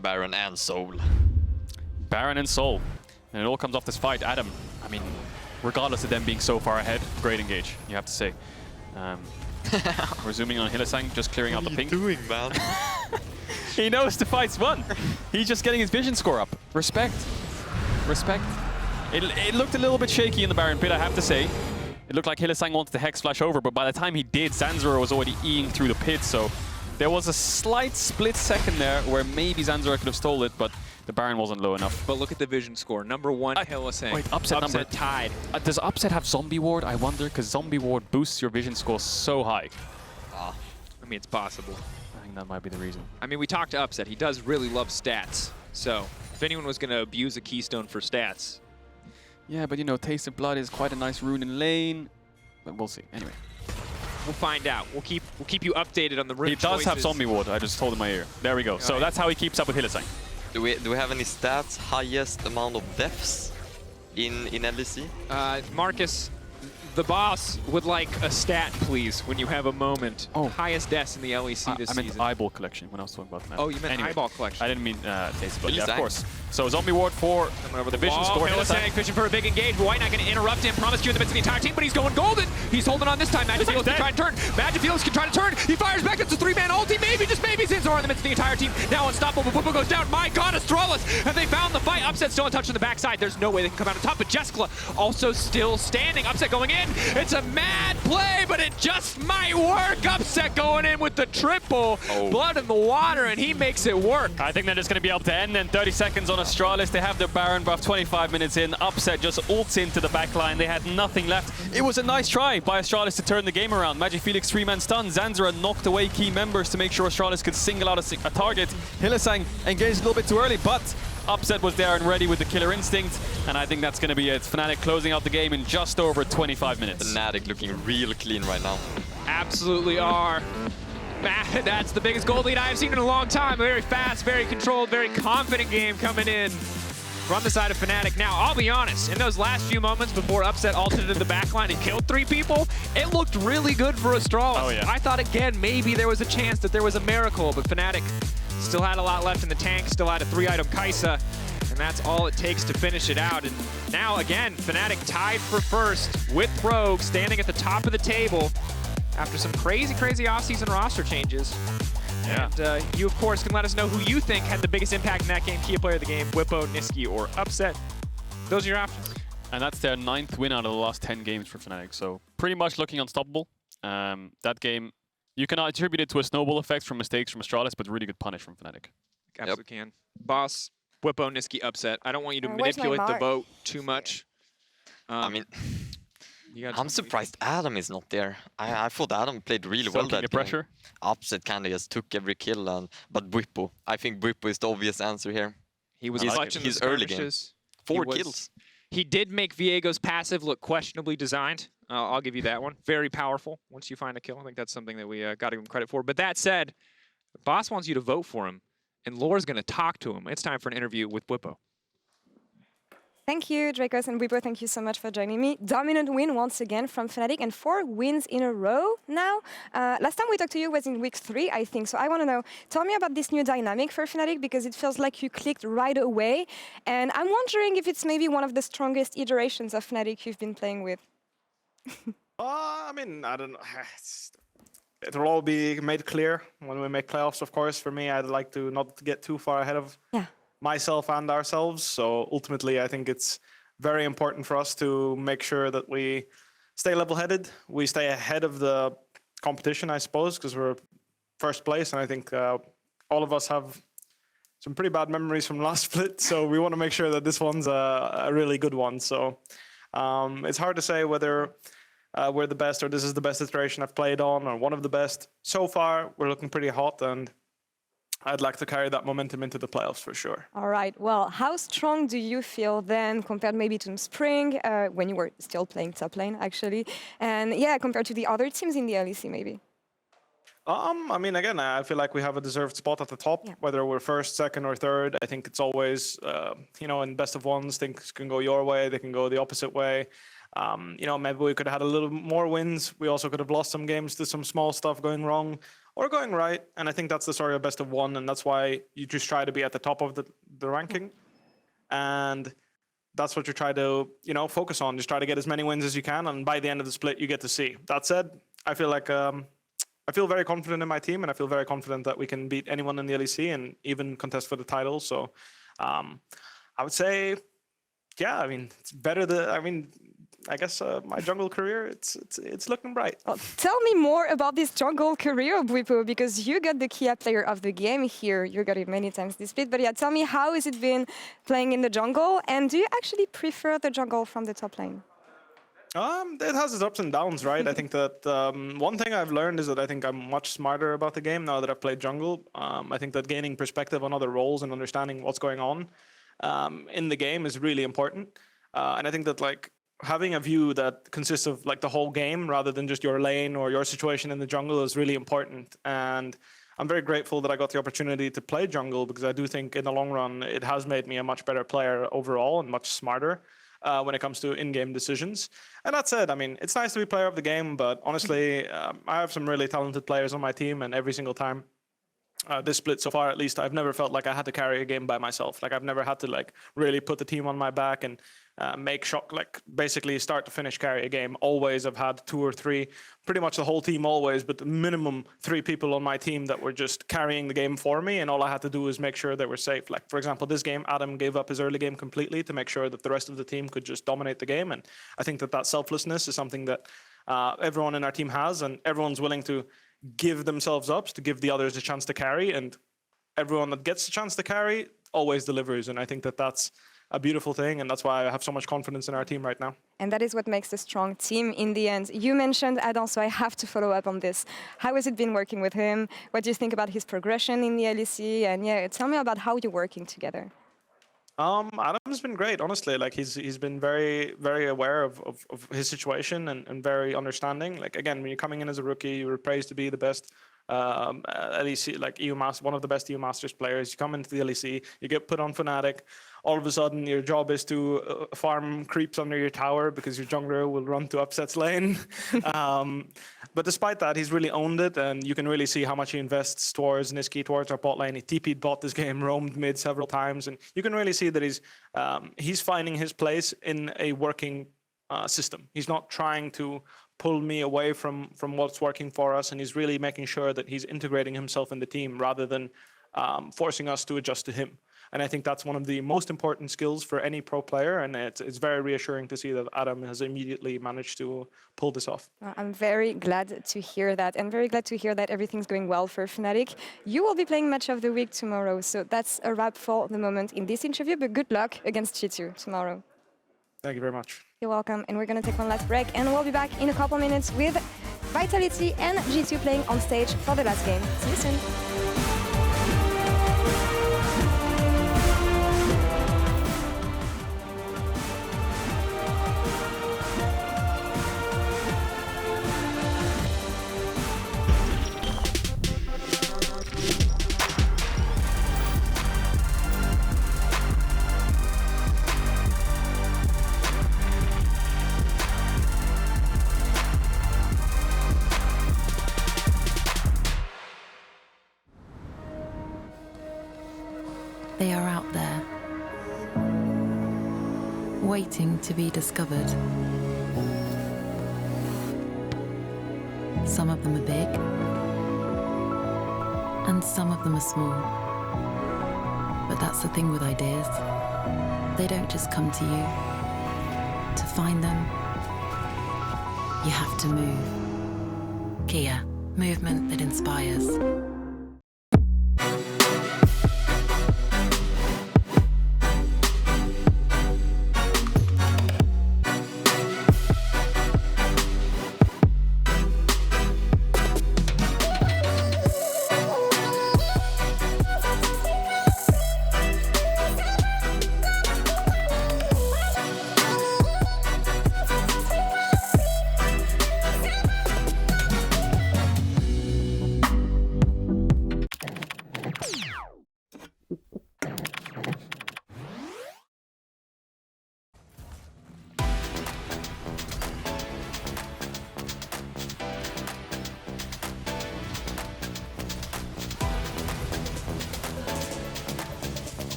Speaker 3: Baron and Soul.
Speaker 2: Baron and Soul. And it all comes off this fight. Adam, I mean, regardless of them being so far ahead, great engage, you have to say. We're zooming on Hylissang, just clearing out the ping.
Speaker 3: What are you doing, man?
Speaker 2: He knows the fight's won. He's just getting his vision score up. Respect. Respect. It looked a little bit shaky in the Baron pit, I have to say. It looked like Hylissang wanted to Hex Flash over, but by the time he did, Zanzarah was already E'ing through the pit, so there was a slight split second there where maybe Zanzarah could have stole it, but the Baron wasn't low enough.
Speaker 1: But look at the vision score. Number 1, Hylissang.
Speaker 2: Wait, upset number
Speaker 1: tied.
Speaker 2: Does Upset have Zombie Ward? I wonder, because Zombie Ward boosts your vision score so high.
Speaker 1: I mean, it's possible.
Speaker 2: I think that might be the reason.
Speaker 1: I mean, we talked to Upset. He does really love stats. So if anyone was going to abuse a Keystone for stats.
Speaker 2: Yeah, but you know, Taste of Blood is quite a nice rune in lane. But we'll see. Anyway.
Speaker 1: We'll find out. We'll keep you updated on the rune
Speaker 2: He does
Speaker 1: choices.
Speaker 2: have Zombie Ward. I just told in my ear. There we go. So that's how he keeps up with Hylissang.
Speaker 3: Do we have any stats? Highest amount of deaths in LEC?
Speaker 1: Marcus, the boss would like a stat, please, when you have a moment.
Speaker 2: Oh.
Speaker 1: Highest deaths in the LEC this
Speaker 2: I meant
Speaker 1: season.
Speaker 2: eyeball collection when I was talking about that.
Speaker 1: Oh, you meant eyeball collection.
Speaker 2: I didn't mean Taste of Blood. Yeah, of
Speaker 3: Hylissang.
Speaker 2: course. So Zombie Ward for the vision score.
Speaker 1: Hylissang fishing for a big engage, but WhiteKnight going to interrupt him. Promisq in the midst of the entire team, but he's going golden. He's holding on this time. MagiFelix can try to turn. MagiFelix can try to turn. He fires back. It's a 3-man ulti. Maybe, just maybe. Zanzarah in the midst of the entire team. Now unstoppable. Bwipo goes down. My God, Astralis. Have they found the fight? Upset still in touch on the backside. There's no way they can come out on top, but Jeskla also still standing. Upset going in. It's a mad play, but it just might work. Upset going in with the triple. Blood in the water, and he makes it work.
Speaker 2: I think they're just going to be able to end in 30 seconds on Astralis. They have their Baron buff 25 minutes in. Upset just ults into the backline. They had nothing left. It was a nice try by Astralis to turn the game around. MagiFelix 3-man stun. Zanzarah knocked away key members to make sure Astralis could single out a target. Hylissang engaged a little bit too early, but Upset was there and ready with the killer instinct, and I think that's going to be it. Fnatic closing out the game in just over 25 minutes.
Speaker 3: Fnatic looking real clean right now.
Speaker 1: Absolutely are. That's the biggest gold lead I've seen in a long time. Very fast, very controlled, very confident game coming in from the side of Fnatic. Now, I'll be honest, in those last few moments before Upset ulted in the backline and killed 3 people, it looked really good for Astralis.
Speaker 2: Oh, yeah.
Speaker 1: I thought, again, maybe there was a chance that there was a miracle, but Fnatic still had a lot left in the tank, still had a 3-item Kai'Sa, and that's all it takes to finish it out. And now, again, Fnatic tied for first with Rogue, standing at the top of the table after some crazy off-season roster changes.
Speaker 2: Yeah.
Speaker 1: And you, of course, can let us know who you think had the biggest impact in that game. Key player of the game, Bwipo, Nisqy, or Upset. Those are your options.
Speaker 2: And that's their 9th win out of the last 10 games for Fnatic. So pretty much looking unstoppable. That game, you can attribute it to a snowball effect from mistakes from Astralis, but really good punish from Fnatic.
Speaker 1: Absolutely can. Boss, Bwipo, Nisqy, Upset. I don't want you to manipulate the vote too much.
Speaker 3: I mean, I'm surprised Adam is not there. I thought Adam played really well that game.
Speaker 2: Pressure.
Speaker 3: Upset kind of just took every kill, but Bwipo. I think Bwipo is the obvious answer here.
Speaker 1: He was clutch in the
Speaker 3: early game. 4 kills.
Speaker 1: He did make Viego's passive look questionably designed. I'll give you that one. Very powerful once you find a kill. I think that's something that we got to give him credit for. But that said, the boss wants you to vote for him, and Laure's going to talk to him. It's time for an interview with Bwipo.
Speaker 4: Thank you, Dracos and Bwipo. Thank you so much for joining me. Dominant win once again from Fnatic, and 4 wins in a row now. Last time we talked to you was in week 3, I think. So I want to know, tell me about this new dynamic for Fnatic, because it feels like you clicked right away. And I'm wondering if it's maybe one of the strongest iterations of Fnatic you've been playing with.
Speaker 5: I mean, I don't know. It'll all be made clear when we make playoffs, of course. For me, I'd like to not get too far ahead of myself and ourselves. So ultimately, I think it's very important for us to make sure that we stay level-headed. We stay ahead of the competition, I suppose, because we're first place. And I think all of us have some pretty bad memories from last split. So we want to make sure that this one's a really good one. So it's hard to say whether we're the best or this is the best iteration I've played on or one of the best. So far, we're looking pretty hot, and I'd like to carry that momentum into the playoffs for sure.
Speaker 4: All right. Well, how strong do you feel then compared maybe to spring, when you were still playing top lane, actually? And yeah, compared to the other teams in the LEC, maybe?
Speaker 5: I mean, again, I feel like we have a deserved spot at the top, whether we're first, second, or third. I think it's always, you know, in best of ones, things can go your way, they can go the opposite way. You know, maybe we could have had a little more wins. We also could have lost some games to some small stuff going wrong or going right. And I think that's the story of best of one. And that's why you just try to be at the top of the ranking. And that's what you try to, you know, focus on. Just try to get as many wins as you can. And by the end of the split, you get to see. That said, I feel like I feel very confident in my team, and I feel very confident that we can beat anyone in the LEC and even contest for the title. So I would say, yeah, I mean, it's better than, I mean, I guess my jungle career, it's looking bright.
Speaker 4: Well, tell me more about this jungle career, Bwipo, because you got the key player of the game here. You got it many times this split, but yeah, tell me, how has it been playing in the jungle, and do you actually prefer the jungle from the top lane?
Speaker 5: It has its ups and downs, right? I think that one thing I've learned is that I think I'm much smarter about the game now that I've played jungle. I think that gaining perspective on other roles and understanding what's going on in the game is really important. And I think that like having a view that consists of like the whole game rather than just your lane or your situation in the jungle is really important. And I'm very grateful that I got the opportunity to play jungle, because I do think in the long run it has made me a much better player overall and much smarter when it comes to in-game decisions. And that said, I mean, it's nice to be player of the game, but honestly, I have some really talented players on my team, and every single time this split so far, at least, I've never felt like I had to carry a game by myself. Like I've never had to like really put the team on my back and make shock, like basically start to finish carry a game. Always I've had 2 or 3, pretty much the whole team always, but minimum 3 people on my team that were just carrying the game for me, and all I had to do was make sure they were safe. Like for example, this game, Adam gave up his early game completely to make sure that the rest of the team could just dominate the game. And I think that selflessness is something that everyone in our team has, and everyone's willing to give themselves up to give the others a chance to carry, and everyone that gets a chance to carry always delivers. And I think that that's a beautiful thing, and that's why I have so much confidence in our team right now.
Speaker 4: And that is what makes a strong team in the end. You mentioned Adam, so I have to follow up on this. How has it been working with him? What do you think about his progression in the LEC? And yeah, tell me about how you're working together.
Speaker 5: Adam's been great, honestly. Like he's been very, very aware of his situation and very understanding. Like again, when you're coming in as a rookie, you were praised to be the best LEC, like EU Master, one of the best EU Masters players. You come into the LEC, you get put on Fnatic. All of a sudden, your job is to farm creeps under your tower because your jungler will run to Upset's lane. But despite that, he's really owned it, and you can really see how much he invests towards Nisqy, towards our bot lane. He TP'd bot this game, roamed mid several times, and you can really see that he's finding his place in a working system. He's not trying to pull me away from what's working for us, and he's really making sure that he's integrating himself in the team rather than forcing us to adjust to him. And I think that's one of the most important skills for any pro player, and it's very reassuring to see that Adam has immediately managed to pull this off.
Speaker 4: I'm very glad to hear that, and very glad to hear that everything's going well for Fnatic. You will be playing Match of the Week tomorrow, so that's a wrap for the moment in this interview, but good luck against G2 tomorrow.
Speaker 5: Thank you very much.
Speaker 4: You're welcome, and we're going to take one last break, and we'll be back in a couple minutes with Vitality and G2 playing on stage for the last game. See you soon.
Speaker 6: They are out there, waiting to be discovered. Some of them are big, and some of them are small. But that's the thing with ideas. They don't just come to you. To find them, you have to move. Kia, movement that inspires.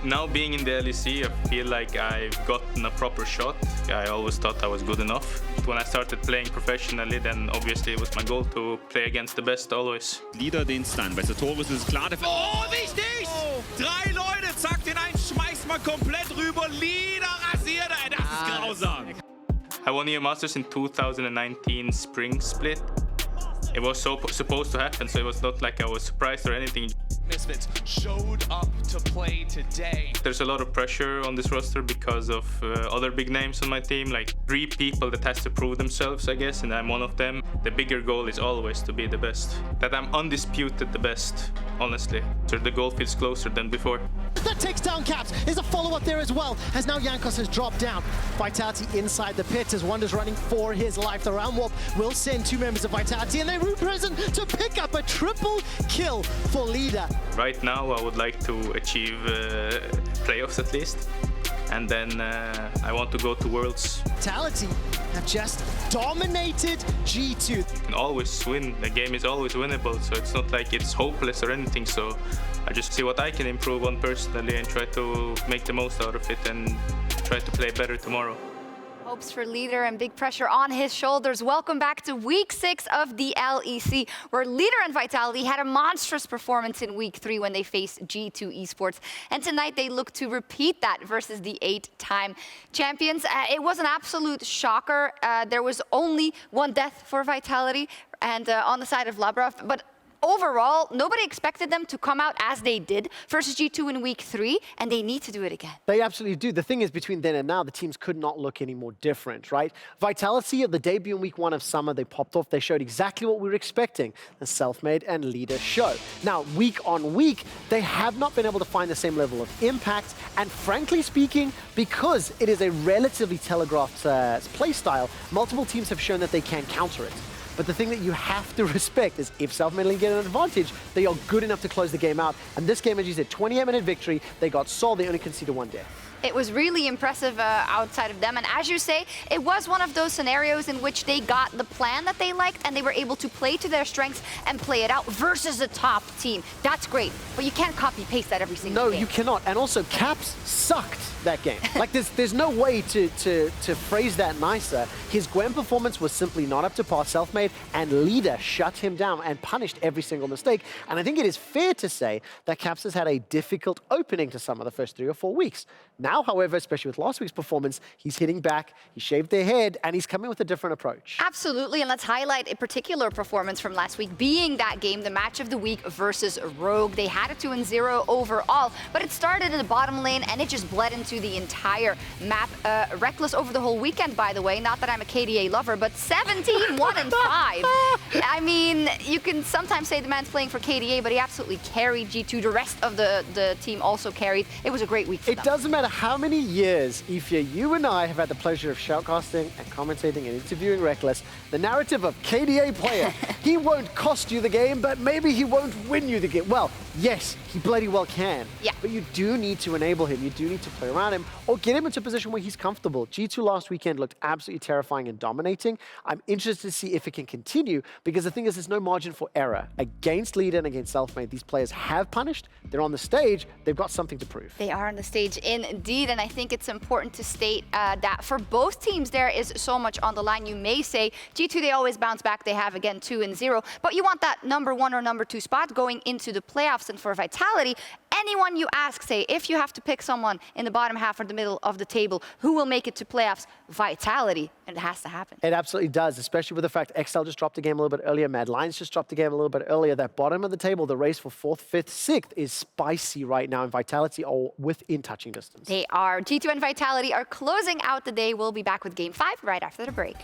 Speaker 7: Now being in the LEC, I feel like I've gotten a proper shot. I always thought I was good enough. When I started playing professionally, then obviously it was my goal to play against the best always.
Speaker 8: Leader den Stun. Bei Satorus ist es klar. Oh, wichtig! 3 Leute, zack, den einen schmeißt man komplett rüber. Leader rasiert, das ist grausam.
Speaker 7: I won EM Masters in 2019 Spring Split. It was supposed to happen, so it was not like I was surprised or anything.
Speaker 8: Misfits showed up to play today.
Speaker 7: There's a lot of pressure on this roster because of other big names on my team, like 3 people that has to prove themselves, I guess, and I'm one of them. The bigger goal is always to be the best. That I'm undisputed the best, honestly. So the goal feels closer than before.
Speaker 9: That takes down Caps. There's a follow-up there as well, as now Jankos has dropped down. Vitality inside the pit as Wonder's running for his life. The round warp will send 2 members of Vitality, and they root present to pick up a triple kill for Leader.
Speaker 7: Right now, I would like to achieve playoffs at least. And then I want to go to Worlds.
Speaker 9: Vitality have just dominated G2.
Speaker 7: You can always win. The game is always winnable, so it's not like it's hopeless or anything. So I just see what I can improve on personally and try to make the most out of it and try to play better tomorrow.
Speaker 10: Hopes for Leader and big pressure on his shoulders. Welcome back to week 6 of the LEC, where Leader and Vitality had a monstrous performance in week 3 when they faced G2 Esports. And tonight they look to repeat that versus the 8-time champions. It was an absolute shocker. There was only 1 death for Vitality and on the side of Laure, but overall, nobody expected them to come out as they did versus G2 in week 3, and they need to do it again.
Speaker 9: They absolutely do. The thing is, between then and now, the teams could not look any more different, right? Vitality, at the debut in week 1 of Summer, they popped off. They showed exactly what we were expecting, the self-made and Leader show. Now, week on week, they have not been able to find the same level of impact, and frankly speaking, because it is a relatively telegraphed play style, multiple teams have shown that they can counter it. But the thing that you have to respect is if Self-Made get an advantage, they are good enough to close the game out. And this game, as you said, 28-minute victory. They got sold. They only conceded 1 death.
Speaker 10: It was really impressive outside of them. And as you say, it was one of those scenarios in which they got the plan that they liked and they were able to play to their strengths and play it out versus a top team. That's great, but you can't copy-paste that every single game.
Speaker 9: No, you cannot. And also, Caps sucked that game. Like, there's no way to phrase that nicer. His Gwen performance was simply not up to par. Self-Made and Leader shut him down and punished every single mistake. And I think it is fair to say that Caps has had a difficult opening to some of the first 3 or 4 weeks. Now, however, especially with last week's performance, he's hitting back, he shaved their head, and he's coming with a different approach.
Speaker 10: Absolutely, and let's highlight a particular performance from last week, being that game, the match of the week versus Rogue. They had a 2-0 overall, but it started in the bottom lane, and it just bled into the entire map. Reckless over the whole weekend, by the way. Not that I'm a KDA lover, but 17-1-5. I mean, you can sometimes say the man's playing for KDA, but he absolutely carried G2. The rest of the team also carried. It was a great week for them.
Speaker 9: It doesn't matter how many years, Ifya, you and I have had the pleasure of shoutcasting and commentating and interviewing Reckless, the narrative of KDA player. He won't cost you the game, but maybe he won't win you the game. Well, yes, he bloody well can.
Speaker 10: Yeah.
Speaker 9: But you do need to enable him. You do need to play around him or get him into a position where he's comfortable. G2 last weekend looked absolutely terrifying and dominating. I'm interested to see if it can continue because the thing is there's no margin for error. Against Leader and against Self-Made, these players have punished. They're on the stage. They've got something to prove.
Speaker 10: They are on the stage indeed, and I think it's important to state that for both teams there is so much on the line. You may say G2, they always bounce back. They have, again, 2-0, but you want that number 1 or number 2 spot going into the playoffs. And for Vitality, anyone you ask, say, if you have to pick someone in the bottom half or the middle of the table, who will make it to playoffs? Vitality, and it has to happen.
Speaker 9: It absolutely does, especially with the fact XL just dropped the game a little bit earlier, Mad Lions just dropped the game a little bit earlier. That bottom of the table, the race for 4th, 5th, 6th is spicy right now, and Vitality are within touching distance.
Speaker 10: They are. G2 and Vitality are closing out the day. We'll be back with Game 5 right after the break.